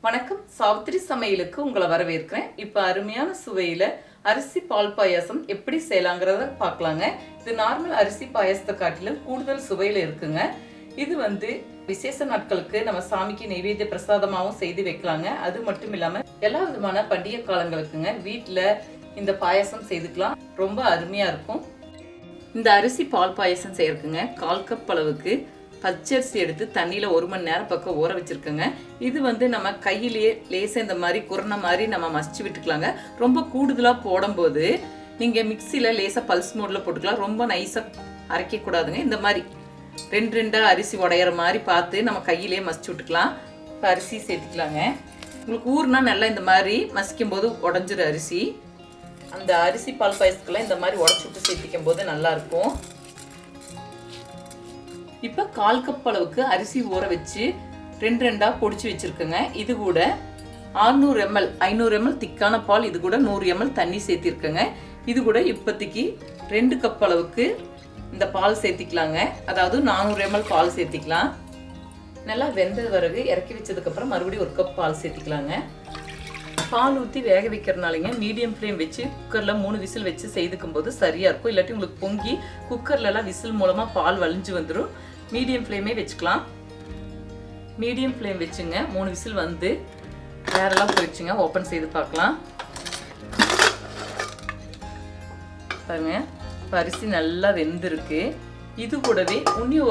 வணக்கம், சாவித்திரி சமையலுக்கு உங்களை வரவேற்கிறேன். இப்போ அருமையான சுவையில் அரிசி பால் பாயாசம் எப்படி செய்யலாங்கிறத பார்க்கலாங்க. இது நார்மல் அரிசி பாயாசத்தை காட்டிலும் கூடுதல் சுவையில் இருக்குங்க. இது விசேஷ நாட்களுக்கு நம்ம சாமிக்கு நெய்வேத்திய பிரசாதமாகவும் செய்து வைக்கலாங்க. அது மட்டும் இல்லாமல் எல்லா விதமான பண்டிகை காலங்களுக்குங்க வீட்டில் இந்த பாயாசம் செய்துக்கலாம். ரொம்ப அருமையாக இருக்கும். இந்த அரிசி பால் பாயாசம் செய்யறதுக்குங்க 1/4 கப் அளவுக்கு பச்சரிசி எடுத்து தண்ணியில் 1 மணி நேரம் பக்கம் ஊற வச்சிருக்கோங்க. இது நம்ம கையிலேயே லேசாக இந்த மாதிரி குரண மாதிரி நம்ம மசிச்சு விட்டுக்கலாங்க. ரொம்ப கூடுதலாக போடும்போது நீங்கள் மிக்சியில் லேசாக பல்ஸ் மோடில் போட்டுக்கலாம். ரொம்ப நைஸாக அரைக்கக்கூடாதுங்க. இந்த மாதிரி 2 அரிசி உடையிற மாதிரி பார்த்து நம்ம கையிலேயே மசிச்சு விட்டுக்கலாம். இப்போ அரிசி சேர்த்துக்கலாங்க. உங்களுக்கு ஊர்னா நல்லா இந்த மாதிரி மசிக்கும் போது உடஞ்சிரு அரிசி. அந்த அரிசி பால் பாயசத்துக்கெல்லாம் இந்த மாதிரி உடச்சி விட்டு சேர்த்திக்கும் போது நல்லாயிருக்கும். இப்போ 1/4 கப் அளவுக்கு அரிசி ஊற வச்சு 2 பொடிச்சு வச்சிருக்கேங்க. இது கூட 600 ml 500 ml திக்கான பால், இது கூட 100 ml தண்ணி சேர்த்திருக்கேங்க. இது கூட இப்போதைக்கு 2 கப் அளவுக்கு இந்த பால் சேர்த்திக்கலாங்க. அதாவது 400 ml பால் சேர்த்திக்கலாம். நல்லா வெந்த பிறகு இறக்கி வச்சதுக்கப்புறம் மறுபடியும் 1 கப் பால் சேர்த்திக்கலாங்க. பால் ஊற்றி வேக வைக்கிறதுனாலங்க மீடியம் ஃப்ளேம் வச்சு குக்கரில் 3 விசில் வச்சு செய்துக்கும் போது சரியாக இருக்கும். இல்லாட்டி உங்களுக்கு பொங்கி குக்கர்லலாம் விசில் மூலமாக பால் வலிஞ்சு வந்துடும். மீடியம் ஃப்ளேமே வச்சுக்கலாம். மீடியம் ஃப்ளேம் வச்சுங்க 3 விசில் வேறெல்லாம் போயிடுச்சுங்க. ஓப்பன் செய்து பார்க்கலாம். பாருங்க, இப்போ அரிசி நல்லா வெந்திருக்கு. இது கூடவே இன்னும்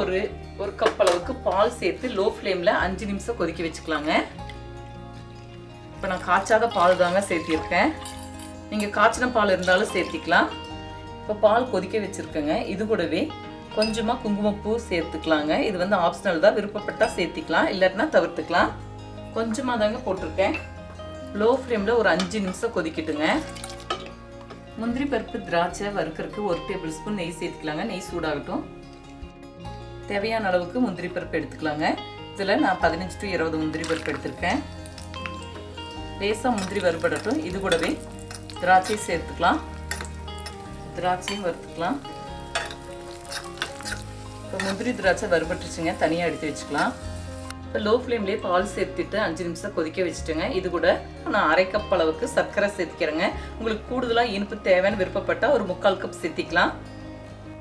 ஒரு கப் அளவுக்கு பால் சேர்த்து லோ ஃப்ளேமில் 5 நிமிஷம் கொதிக்க வச்சுக்கலாங்க. இப்போ நான் காய்ச்சாத பால் தாங்க சேர்த்திருக்கேன். நீங்கள் காய்ச்சின பால் இருந்தாலும் சேர்த்திக்கலாம். இப்போ பால் கொதிக்க வச்சுருக்கேங்க. இது கூடவே கொஞ்சமாக குங்குமப்பூ சேர்த்துக்கலாங்க. இது ஆப்ஷனல் தான், விருப்பப்பட்டால் சேர்த்திக்கலாம், இல்லாட்டினா தவிர்த்துக்கலாம். கொஞ்சமாக தாங்க போட்டிருக்கேன். லோ ஃப்ளேமில் ஒரு 5 நிமிஷம் கொதிக்கட்டுங்க. முந்திரி பருப்பு திராட்சை வறுக்கிறதுக்கு 1 டேபிள் ஸ்பூன் நெய் சேர்த்துக்கலாங்க. நெய் சூடாகட்டும். தேவையான அளவுக்கு முந்திரி பருப்பு எடுத்துக்கலாங்க. இதில் நான் 15 to 20 முந்திரி பருப்பு எடுத்திருக்கேன். லேசாக முந்திரி வறுபடட்டும். இது கூடவே திராட்சை சேர்த்துக்கலாம். திராட்சையும் வறுத்துக்கலாம். இப்போ முந்திரி திராட்சை வறுபட்டுருச்சுங்க, தனியாக எடுத்து வச்சுக்கலாம். இப்போ லோ ஃப்ளேம்லேயே பால் சேர்த்துட்டு 5 நிமிஷம் கொதிக்க வச்சுட்டுங்க. இது கூட நான் 1/2 கப் அளவுக்கு சர்க்கரை சேர்த்துக்கிறேங்க. உங்களுக்கு கூடுதலாக இனிப்பு தேவைன்னு விருப்பப்பட்டால் ஒரு 3/4 கப் சேர்த்திக்கலாம்.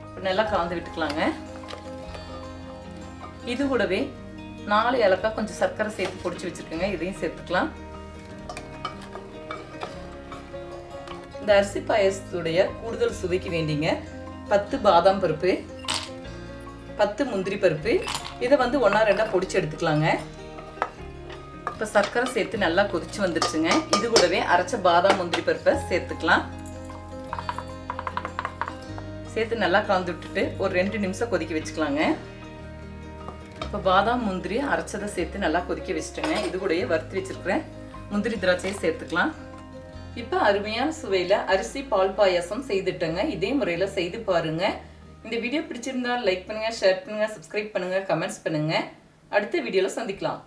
இப்போ நல்லா கலந்து விட்டுக்கலாங்க. இது கூடவே 4 ஏலக்காய் கொஞ்சம் சர்க்கரை சேர்த்து பொடிச்சு வச்சுருக்கேங்க. இதையும் சேர்த்துக்கலாம். இந்த அரிசி பாயசத்துடைய கூடுதல் சுவைக்கு வேண்டிங்க 10 பாதாம் பருப்பு, 10 முந்திரி பருப்பு, இதை 1-2 பொடிச்சு எடுத்துக்கலாங்க. இப்போ சர்க்கரை சேர்த்து நல்லா கொதிச்சு வந்துருச்சுங்க. இது கூடவே அரைச்ச பாதாம் முந்திரி பருப்பை சேர்த்துக்கலாம். சேர்த்து நல்லா கலந்து விட்டுட்டு ஒரு 2 நிமிஷம் கொதிக்க வச்சுக்கலாங்க. இப்போ பாதாம் முந்திரி அரைச்சதை சேர்த்து நல்லா கொதிக்க வச்சுட்டேங்க. இது கூடயே வறுத்து வச்சிருக்கிறேன் முந்திரி திராட்சையை சேர்த்துக்கலாம். இப்போ அருமையான சுவையில் அரிசி பால் பாயாசம் செய்துட்டேங்க. இதே முறையில் செய்து பாருங்க. இந்த வீடியோ பிடிச்சிருந்தா லைக் பண்ணுங்க, ஷேர் பண்ணுங்க, சப்ஸ்கிரைப் பண்ணுங்க, கமெண்ட்ஸ் பண்ணுங்க. அடுத்த வீடியோவில் சந்திக்கலாம்.